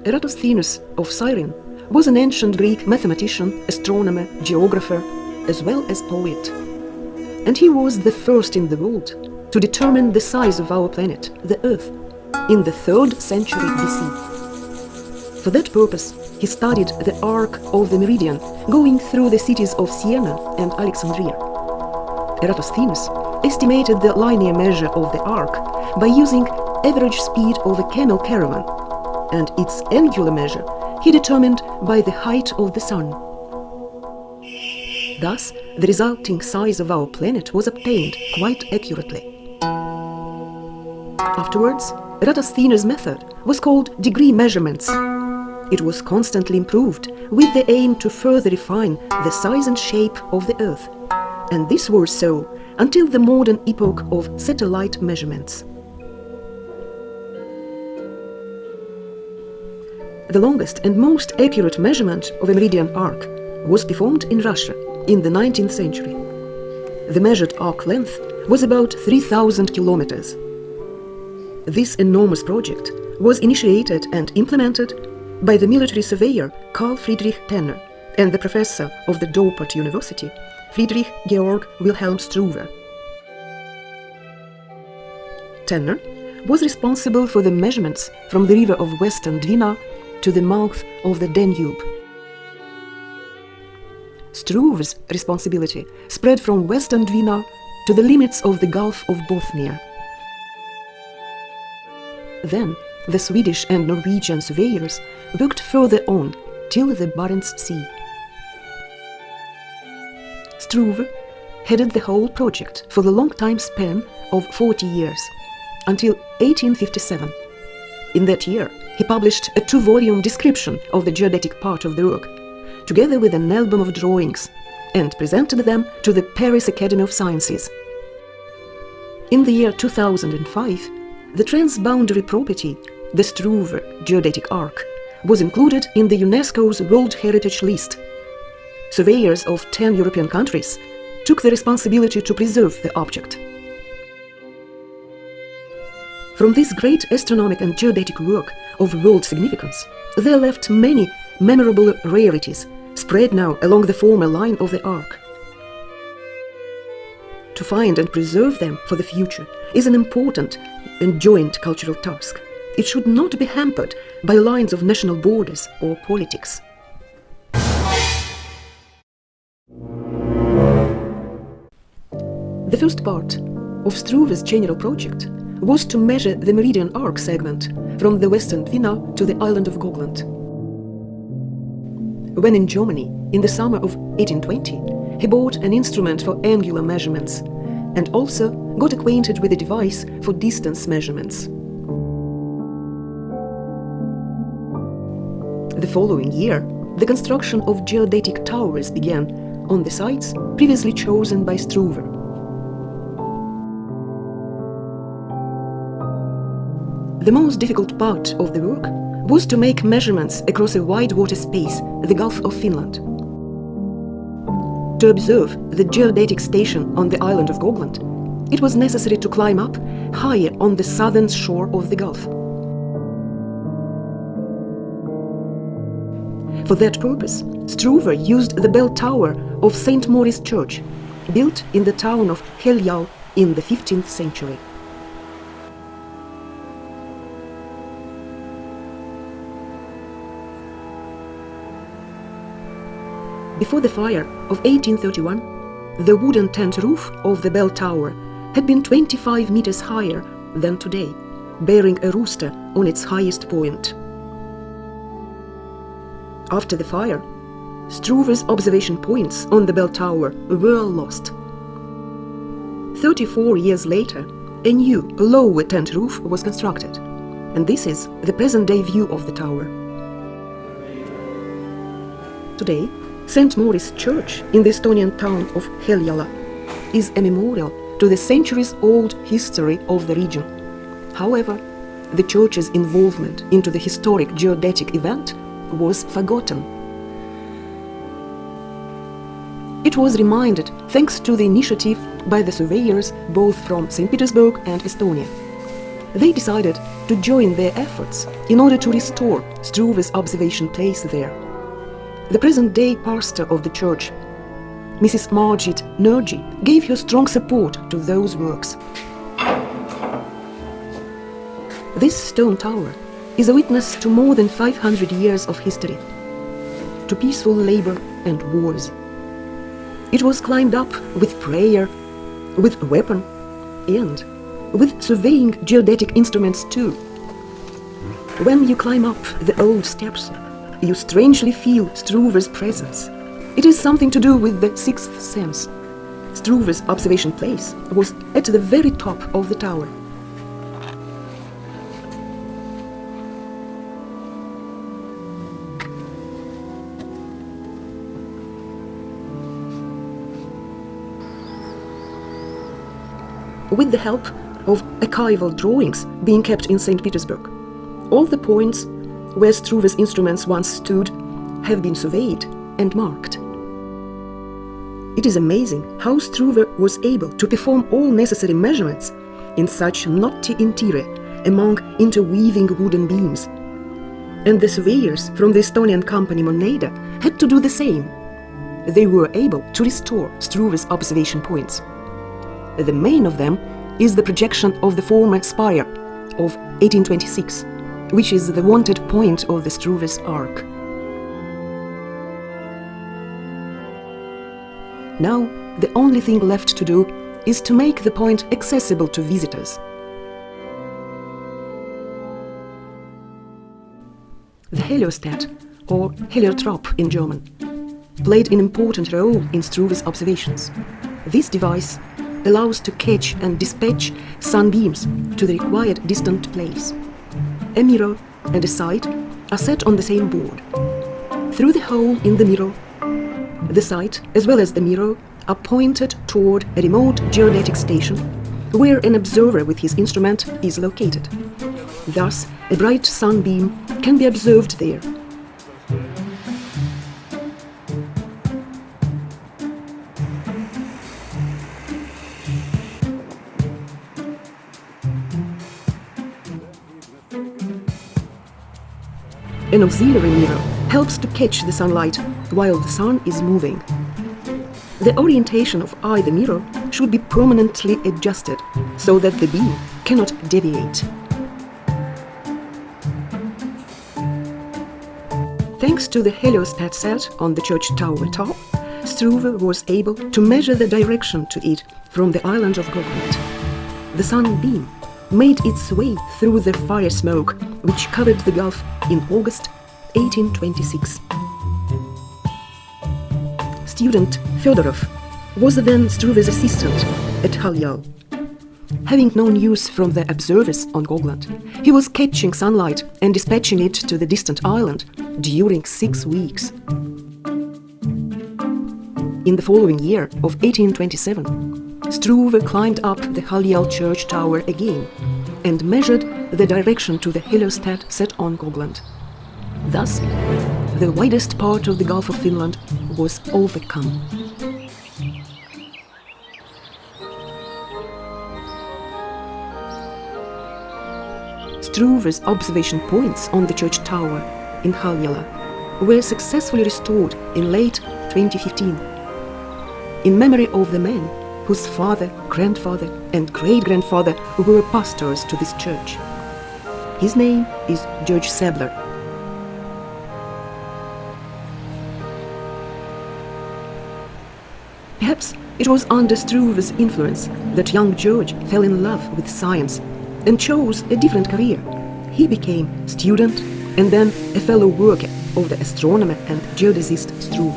Eratosthenes of Cyrene was an ancient Greek mathematician, astronomer, geographer, as well as poet. And he was the first in the world to determine the size of our planet, the Earth, in the 3rd century BC. For that purpose, he studied the arc of the meridian going through the cities of Siena and Alexandria. Eratosthenes estimated the linear measure of the arc by using average speed of a camel caravan, and its angular measure he determined by the height of the sun. Thus, the resulting size of our planet was obtained quite accurately. Afterwards, Eratosthenes' method was called degree measurements. It was constantly improved with the aim to further refine the size and shape of the Earth, and this was so until the modern epoch of satellite measurements. The longest and most accurate measurement of a meridian arc was performed in Russia in the 19th century. The measured arc length was about 3,000 kilometers. This enormous project was initiated and implemented by the military surveyor Carl Friedrich Tenner and the professor of the Dorpat University, Friedrich Georg Wilhelm Struve. Tenner was responsible for the measurements from the river of Western Dwina to the mouth of the Danube. Struve's responsibility spread from Western Dwina to the limits of the Gulf of Bothnia. Then the Swedish and Norwegian surveyors worked further on till the Barents Sea. Struve headed the whole project for the long time span of 40 years, until 1857. In that year, he published a 2-volume description of the geodetic part of the work, together with an album of drawings, and presented them to the Paris Academy of Sciences. In the year 2005, the transboundary property, the Struve geodetic arc, was included in the UNESCO's World Heritage List. Surveyors of 10 European countries took the responsibility to preserve the object. From this great astronomic and geodetic work of world significance, there left many memorable rarities spread now along the former line of the arc. To find and preserve them for the future is an important and joint cultural task. It should not be hampered by lines of national borders or politics. The first part of Struve's general project was to measure the meridian arc segment from the Western Dwina to the island of Gotland. When in Germany, in the summer of 1820, he bought an instrument for angular measurements and also got acquainted with a device for distance measurements. The following year, the construction of geodetic towers began on the sites previously chosen by Struve. The most difficult part of the work was to make measurements across a wide water space, the Gulf of Finland. To observe the geodetic station on the island of Gotland, it was necessary to climb up higher on the southern shore of the Gulf. For that purpose, Struve used the bell tower of St. Maurice Church, built in the town of Helljal in the 15th century. Before the fire of 1831, the wooden tent roof of the bell tower had been 25 meters higher than today, bearing a rooster on its highest point. After the fire, Struve's observation points on the bell tower were lost. 34 years later, a new, lower tent roof was constructed, and this is the present-day view of the tower. Today, St. Maurice Church in the Estonian town of Helljala is a memorial to the centuries-old history of the region. However, the church's involvement into the historic geodetic event was forgotten. It was reminded thanks to the initiative by the surveyors both from St. Petersburg and Estonia. They decided to join their efforts in order to restore Struve's observation place there. The present-day pastor of the church, Mrs. Margit Nergi, gave her strong support to those works. This stone tower is a witness to more than 500 years of history, to peaceful labor and wars. It was climbed up with prayer, with weapon, and with surveying geodetic instruments too. When you climb up the old steps, you strangely feel Struve's presence. It is something to do with the sixth sense. Struve's observation place was at the very top of the tower. With the help of archival drawings being kept in St. Petersburg, all the points where Struve's instruments once stood have been surveyed and marked. It is amazing how Struve was able to perform all necessary measurements in such knotty interior among interweaving wooden beams. And the surveyors from the Estonian company Moneda had to do the same. They were able to restore Struve's observation points. The main of them is the projection of the former spire of 1826, which is the wanted point of the Struve's arc. Now, the only thing left to do is to make the point accessible to visitors. The heliostat, or heliotrop in German, played an important role in Struve's observations. This device allows to catch and dispatch sunbeams to the required distant place. A mirror and a sight are set on the same board. Through the hole in the mirror, the sight as well as the mirror are pointed toward a remote geodetic station where an observer with his instrument is located. Thus, a bright sunbeam can be observed there. An auxiliary mirror helps to catch the sunlight while the sun is moving. The orientation of either mirror should be permanently adjusted so that the beam cannot deviate. Thanks to the heliostat set on the church tower top, Struve was able to measure the direction to it from the island of Gotland. The sunbeam made its way through the fire smoke which covered the Gulf in August 1826. Student Fedorov was then Struve's assistant at Haljal. Having no news from the observers on Gotland, he was catching sunlight and dispatching it to the distant island during 6 weeks. In the following year of 1827, Struve climbed up the Haljal church tower again and measured the direction to the heliostat set on Gotland. Thus, the widest part of the Gulf of Finland was overcome. Struve's observation points on the church tower in Haljala were successfully restored in late 2015 in memory of the men whose father, grandfather and great-grandfather were pastors to this church. His name is George Sebler. Perhaps it was under Struve's influence that young George fell in love with science and chose a different career. He became student and then a fellow worker of the astronomer and geodesist Struve.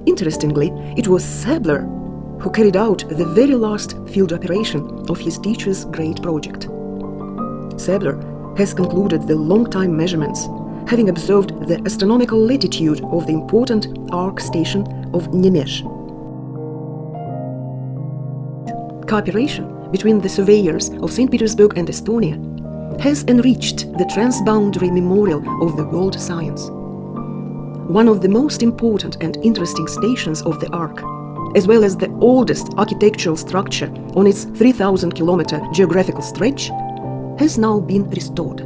Interestingly, it was Sebler who carried out the very last field operation of his teacher's great project. Sebler has concluded the long-time measurements, having observed the astronomical latitude of the important arc station of Nemesh. Cooperation between the surveyors of St. Petersburg and Estonia has enriched the transboundary memorial of the world science. One of the most important and interesting stations of the arc as well as the oldest architectural structure on its 3,000-kilometer geographical stretch, has now been restored.